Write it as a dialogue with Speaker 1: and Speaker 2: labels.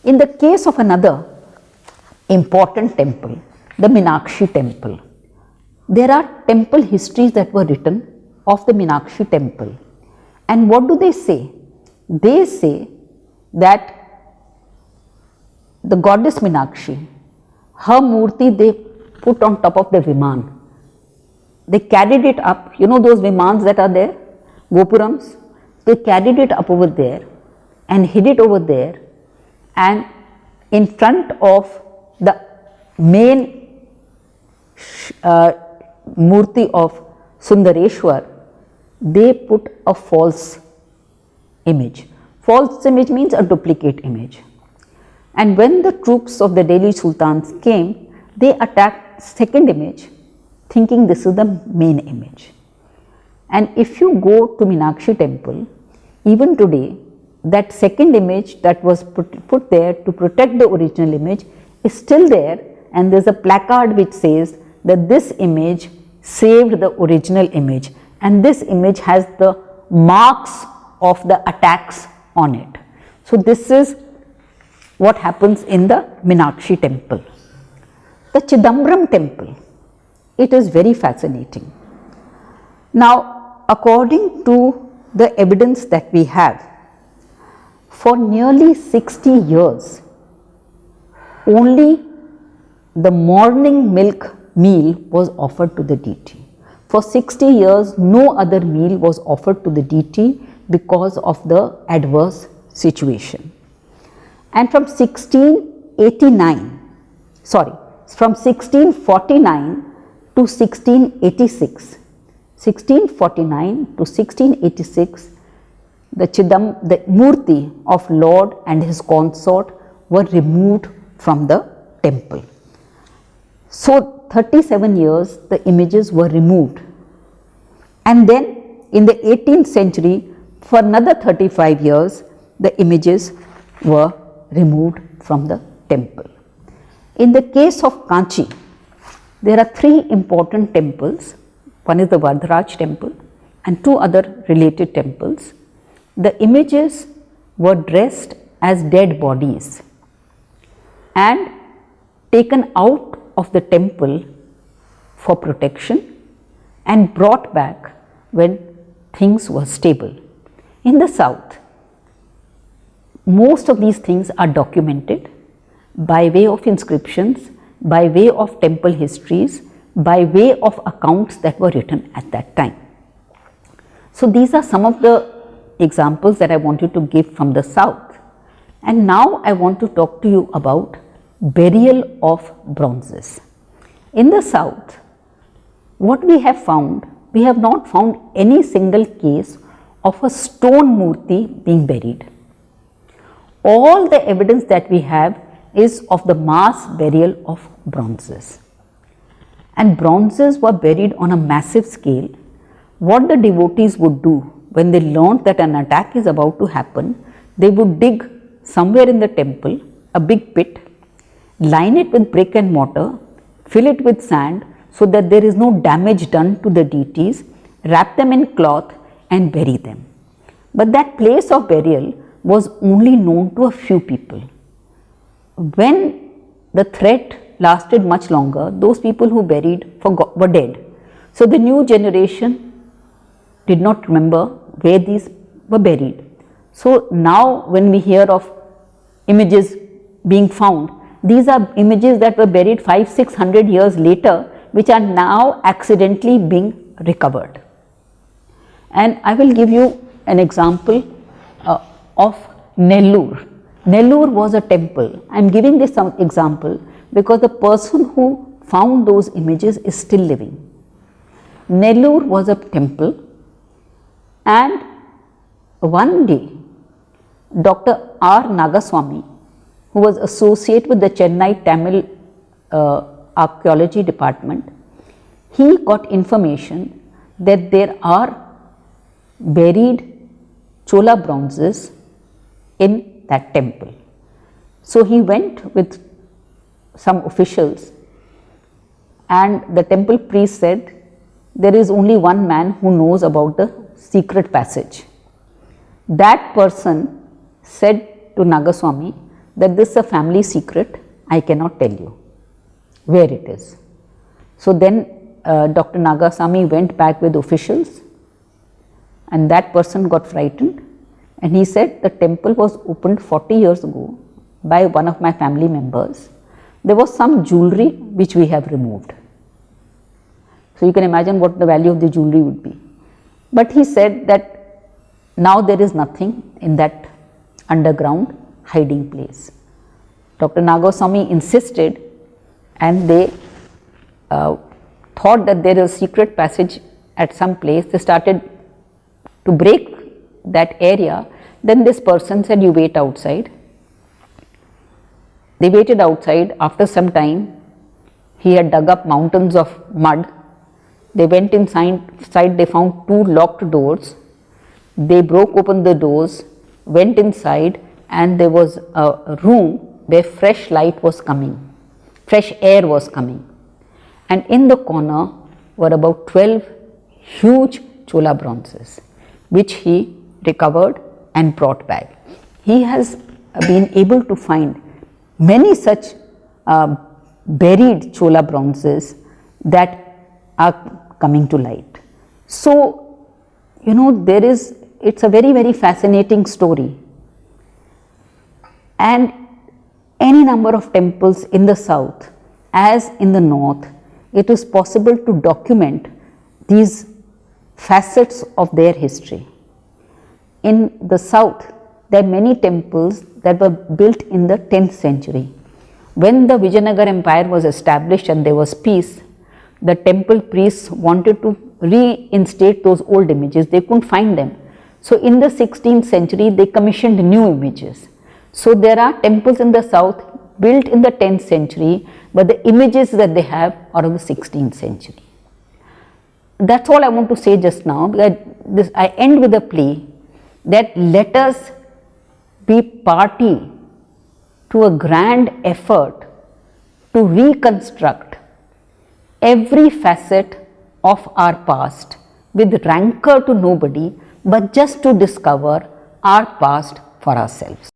Speaker 1: In the case of another important temple, the Meenakshi temple, there are temple histories that were written of the Meenakshi temple. And what do they say? They say that the goddess Meenakshi, her murti they put on top of the Viman. They carried it up, you know those Vimans that are there, Gopurams, they carried it up over there and hid it over there, and in front of the main murti of Sundareshwar, they put a false image. False image means a duplicate image. And when the troops of the Delhi Sultans came, they attacked second image, thinking this is the main image. And if you go to Meenakshi temple, even today, that second image that was put there to protect the original image is still there, and there is a placard which says that this image saved the original image, and this image has the marks of the attacks on it. So, this is what happens in the Meenakshi temple. The Chidambaram temple, it is very fascinating. Now, according to the evidence that we have, for nearly 60 years, only the morning milk meal was offered to the deity. For 60 years, no other meal was offered to the deity because of the adverse situation. And from 1649 to 1686, 1649 to 1686, the murti of Lord and his consort were removed from the temple. So, 37 years the images were removed, and then in the 18th century for another 35 years the images were removed from the temple. In the case of Kanchi, there are three important temples. One is the Vardharaj temple and two other related temples. The images were dressed as dead bodies and taken out of the temple for protection and brought back when things were stable. In the south, most of these things are documented by way of inscriptions, by way of temple histories, by way of accounts that were written at that time. So, these are some of the examples that I wanted to give from the south. And now I want to talk to you about burial of bronzes. In the south, what we have found, we have not found any single case of a stone murti being buried. All the evidence that we have is of the mass burial of bronzes. And bronzes were buried on a massive scale. What the devotees would do when they learned that an attack is about to happen, they would dig somewhere in the temple a big pit, line it with brick and mortar, fill it with sand so that there is no damage done to the deities, wrap them in cloth and bury them. But that place of burial was only known to a few people. When the threat lasted much longer, those people who buried were dead. So, the new generation did not remember where these were buried. So, now when we hear of images being found, these are images that were buried 500-600 years later, which are now accidentally being recovered. And I will give you an example of Nellore. Nellore was a temple. I am giving this example because the person who found those images is still living. Nellore was a temple, and one day Dr. R. Nagaswamy, who was associate with the Chennai Tamil Archaeology Department, he got information that there are buried Chola bronzes in that temple. So, he went with some officials, and the temple priest said, there is only one man who knows about the secret passage. That person said to Nagaswamy that this is a family secret, I cannot tell you where it is. So then Dr. Nagasamy went back with officials, and that person got frightened, and he said the temple was opened 40 years ago by one of my family members. There was some jewelry which we have removed. So you can imagine what the value of the jewelry would be. But he said that now there is nothing in that underground hiding place. Dr. Nagasamy insisted, and they thought that there is a secret passage at some place. They started to break that area. Then this person said, you wait outside. They waited outside. After some time, he had dug up mountains of mud. They went inside, they found 2 locked doors. They broke open the doors, went inside, and there was a room where fresh light was coming, fresh air was coming. And in the corner were about 12 huge Chola bronzes, which he recovered and brought back. He has been able to find many such buried Chola bronzes that are coming to light. So, you know, it's a very, very fascinating story. And any number of temples in the south as in the north, it is possible to document these facets of their history. In the south, there are many temples that were built in the 10th century. When the Vijayanagar Empire was established and there was peace, the temple priests wanted to reinstate those old images. They couldn't find them. So in the 16th century, they commissioned new images. So there are temples in the south built in the 10th century, but the images that they have are of the 16th century. That's all I want to say just now. I end with a plea that let us be party to a grand effort to reconstruct every facet of our past with rancor to nobody, but just to discover our past for ourselves.